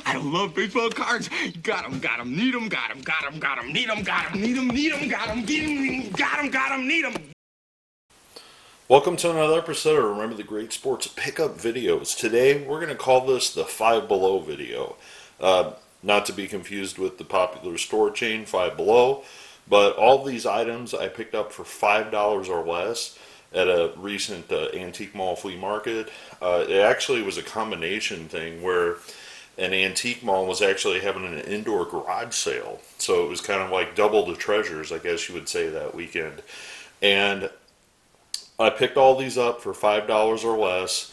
I love baseball cards. Got 'em, need 'em, got 'em, need 'em, need 'em, need 'em, got 'em, got 'em, need 'em. Welcome to another episode of Remember the Great Sports Pickup Videos. Today we're going to call this the Five Below video. Not to be confused with the popular store chain Five Below, but all these items I picked up for $5 or less at a recent antique mall flea market. It actually was a combination thing where an antique mall was actually having an indoor garage sale. So it was kind of like double the treasures, I guess you would say, that weekend. And I picked all these up for $5 or less.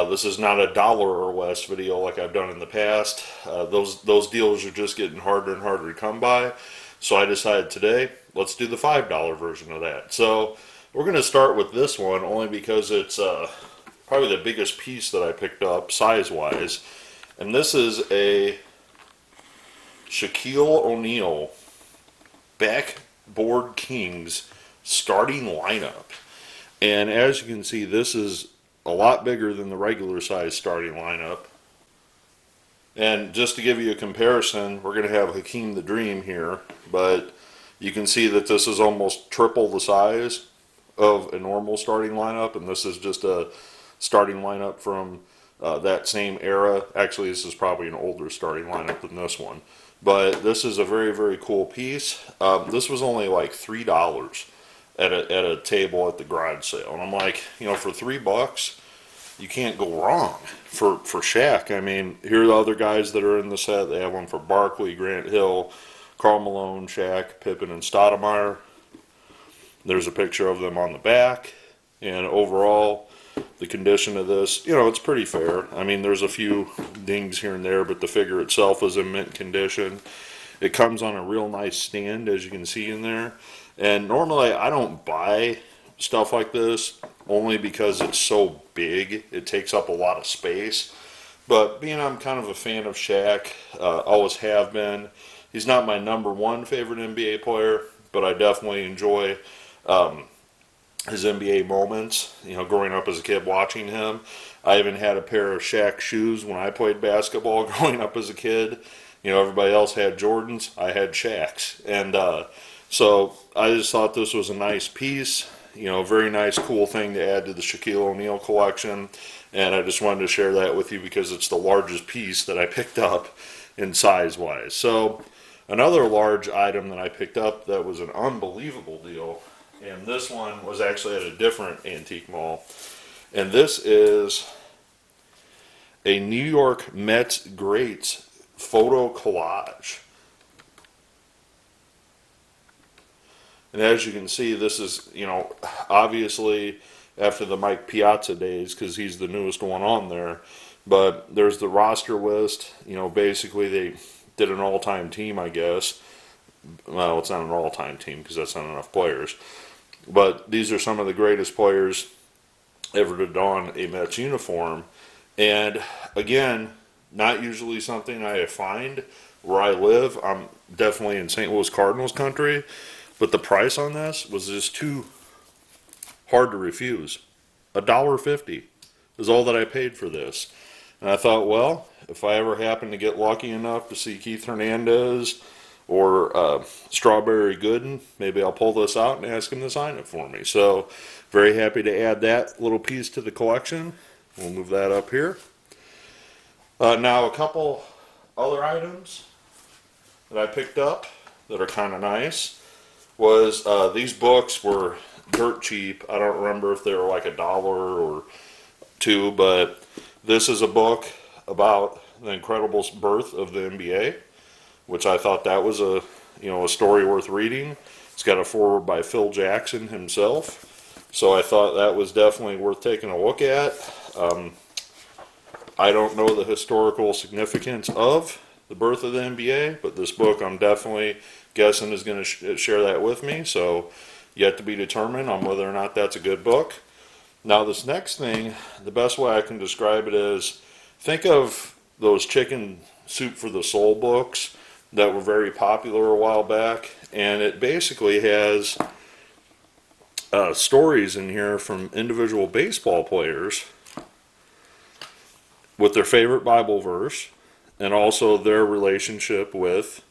This is not a dollar or less video like I've done in the past. Those deals are just getting harder and harder to come by. So I decided today, let's do the $5 version of that. So we're going to start with this one only because it's probably the biggest piece that I picked up size-wise. And this is a Shaquille O'Neal Backboard Kings starting lineup. And as you can see, this is a lot bigger than the regular size starting lineup. And just to give you a comparison, we're going to have Hakeem the Dream here, but you can see that this is almost triple the size of a normal starting lineup, and this is just a starting lineup from that same era. Actually, this is probably an older starting lineup than this one, but this is a very, very cool piece. This was only like $3 at a table at the garage sale, and I'm like, you know, for $3 you can't go wrong for Shaq. I mean, here are the other guys that are in the set. They have one for Barkley, Grant Hill, Karl Malone, Shaq, Pippen, and Stoudemire. There's a picture of them on the back, and overall the condition of this, you know, it's pretty fair. I mean, there's a few dings here and there, but the figure itself is in mint condition. It comes on a real nice stand, as you can see in there. And normally I don't buy stuff like this only because it's so big. It takes up a lot of space. But being I'm kind of a fan of Shaq, always have been. He's not my number one favorite NBA player, but I definitely enjoy his NBA moments. You know, growing up as a kid watching him. I even had a pair of Shaq shoes when I played basketball growing up as a kid. You know, everybody else had Jordans. I had Shaqs. And so I just thought this was a nice piece, you know, very nice, cool thing to add to the Shaquille O'Neal collection. And I just wanted to share that with you because it's the largest piece that I picked up in size-wise. So another large item that I picked up that was an unbelievable deal, and this one was actually at a different antique mall. And this is a New York Mets Greats photo collage. And as you can see, this is, you know, obviously after the Mike Piazza days because he's the newest one on there. But there's the roster list. You know, basically they did an all-time team, I guess. Well, it's not an all-time team because that's not enough players. But these are some of the greatest players ever to don a Mets uniform. And again, not usually something I find where I live. I'm definitely in St. Louis Cardinals country. But the price on this was just too hard to refuse. $1.50 is all that I paid for this. And I thought, well, if I ever happen to get lucky enough to see Keith Hernandez or Strawberry Gooden, maybe I'll pull this out and ask him to sign it for me. So very happy to add that little piece to the collection. We'll move that up here. Now a couple other items that I picked up that are kind of nice was these books were dirt cheap. I don't remember if they were like $1 or $2, but this is a book about the incredible birth of the NBA, which I thought that was a story worth reading. It's got a foreword by Phil Jackson himself, so I thought that was definitely worth taking a look at. I don't know the historical significance of the birth of the NBA, but this book I'm definitely guessing is going to share that with me, so yet to be determined on whether or not that's a good book. Now this next thing, the best way I can describe it is, think of those Chicken Soup for the Soul books that were very popular a while back, and it basically has stories in here from individual baseball players with their favorite Bible verse, and also their relationship with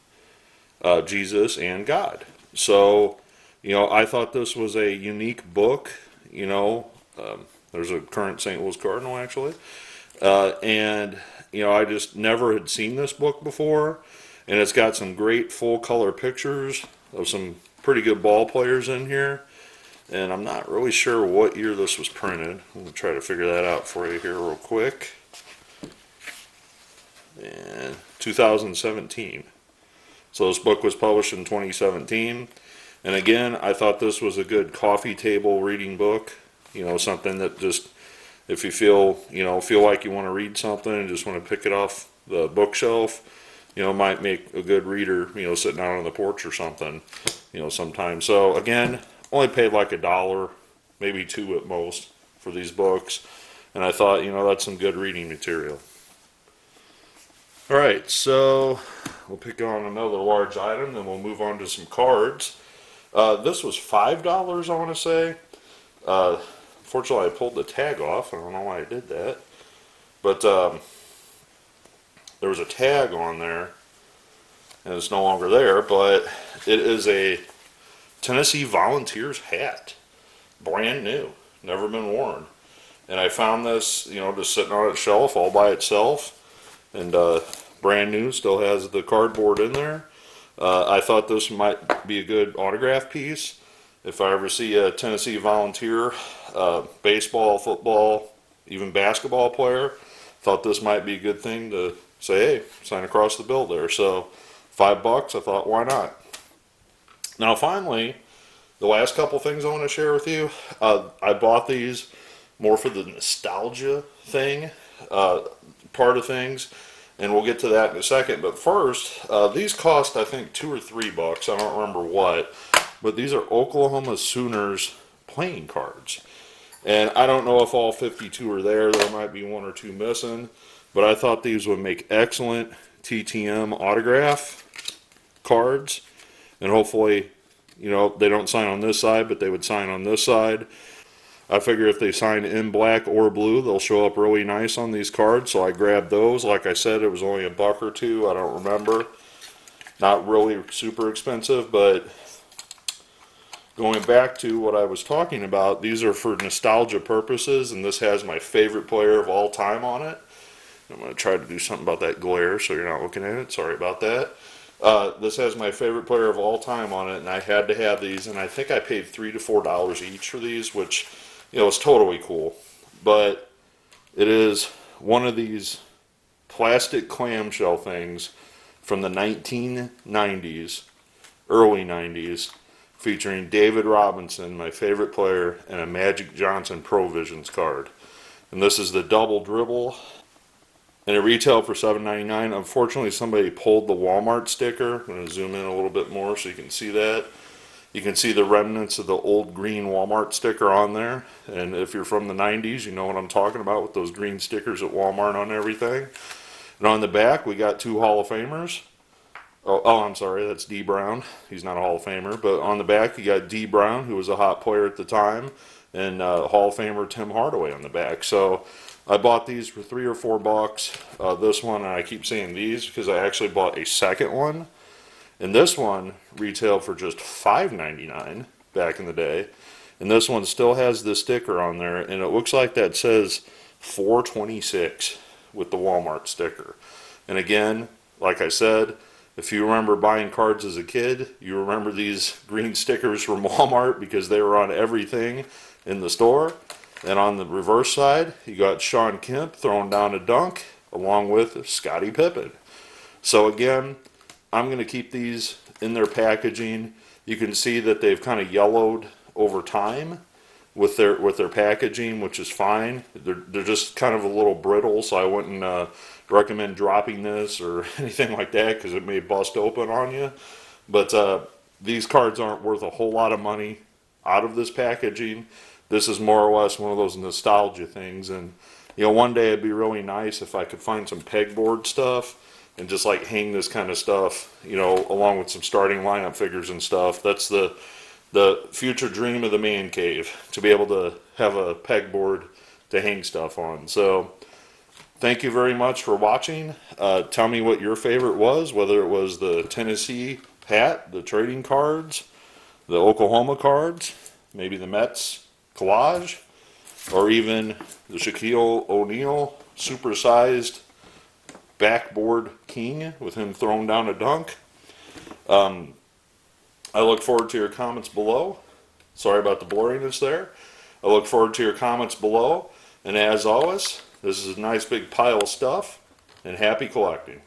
Jesus and God. So, I thought this was a unique book. There's a current St. Louis Cardinal actually, and I just never had seen this book before, and it's got some great full color pictures of some pretty good ball players in here. And I'm not really sure what year this was printed. I'm going to try to figure that out for you here real quick. And 2017. So this book was published in 2017. And again, I thought this was a good coffee table reading book. Something that just, if you feel like you want to read something and just want to pick it off the bookshelf, might make a good reader, sitting out on the porch or something, sometimes. So again, only paid like $1, maybe $2 at most for these books. And I thought, that's some good reading material. Alright, so we'll pick on another large item, then we'll move on to some cards. This was $5, I want to say. Fortunately, I pulled the tag off. I don't know why I did that. But there was a tag on there, and it's no longer there, but it is a Tennessee Volunteers hat. Brand new. Never been worn. And I found this, just sitting on its shelf all by itself. And brand new, still has the cardboard in there. I thought this might be a good autograph piece. If I ever see a Tennessee Volunteer, baseball, football, even basketball player, thought this might be a good thing to say, hey, sign across the bill there. So $5, I thought, why not? Now finally, the last couple things I want to share with you, I bought these more for the nostalgia thing, part of things, and we'll get to that in a second. But first, these cost, I think, $2 or $3. I don't remember what, but these are Oklahoma Sooners playing cards. And I don't know if all 52 are there. There might be 1 or 2 missing, but I thought these would make excellent TTM autograph cards. And hopefully, they don't sign on this side, but they would sign on this side. I figure if they sign in black or blue, they'll show up really nice on these cards. So I grabbed those. Like I said, it was only $1 or $2. I don't remember. Not really super expensive, but going back to what I was talking about, these are for nostalgia purposes, and this has my favorite player of all time on it. I'm going to try to do something about that glare so you're not looking at it. Sorry about that. This has my favorite player of all time on it, and I had to have these, and I think I paid $3 to $4 each for these, which, is totally cool. But it is one of these plastic clamshell things from the 1990s, early 90s, featuring David Robinson, my favorite player, and a Magic Johnson Provisions card. And this is the double dribble. And it retailed for $7.99. Unfortunately, somebody pulled the Walmart sticker. I'm going to zoom in a little bit more so you can see that. You can see the remnants of the old green Walmart sticker on there. And if you're from the 90s, you know what I'm talking about with those green stickers at Walmart on everything. And on the back, we got 2 Hall of Famers. Oh, I'm sorry, that's D. Brown. He's not a Hall of Famer. But on the back, you got D. Brown, who was a hot player at the time, and Hall of Famer Tim Hardaway on the back. So I bought these for $3 or $4. This one, and I keep saying these because I actually bought a second one. And this one retailed for just $5.99 back in the day. And this one still has the sticker on there, and it looks like that says $4.26 with the Walmart sticker. And again, like I said, if you remember buying cards as a kid, you remember these green stickers from Walmart because they were on everything in the store. And on the reverse side, you got Sean Kemp throwing down a dunk along with Scottie Pippen. So again, I'm going to keep these in their packaging. You can see that they've kind of yellowed over time with their packaging, which is fine. They're just kind of a little brittle, so I wouldn't recommend dropping this or anything like that because it may bust open on you. But these cards aren't worth a whole lot of money out of this packaging. This is more or less one of those nostalgia things, and one day it'd be really nice if I could find some pegboard stuff and just like hang this kind of stuff, along with some starting lineup figures and stuff. That's the future dream of the man cave, to be able to have a pegboard to hang stuff on. So thank you very much for watching. Tell me what your favorite was, whether it was the Tennessee hat, the trading cards, the Oklahoma cards, maybe the Mets collage, or even the Shaquille O'Neal supersized backboard king with him throwing down a dunk. I look forward to your comments below. Sorry about the blurriness there. I look forward to your comments below. And as always, this is a nice big pile of stuff, and happy collecting.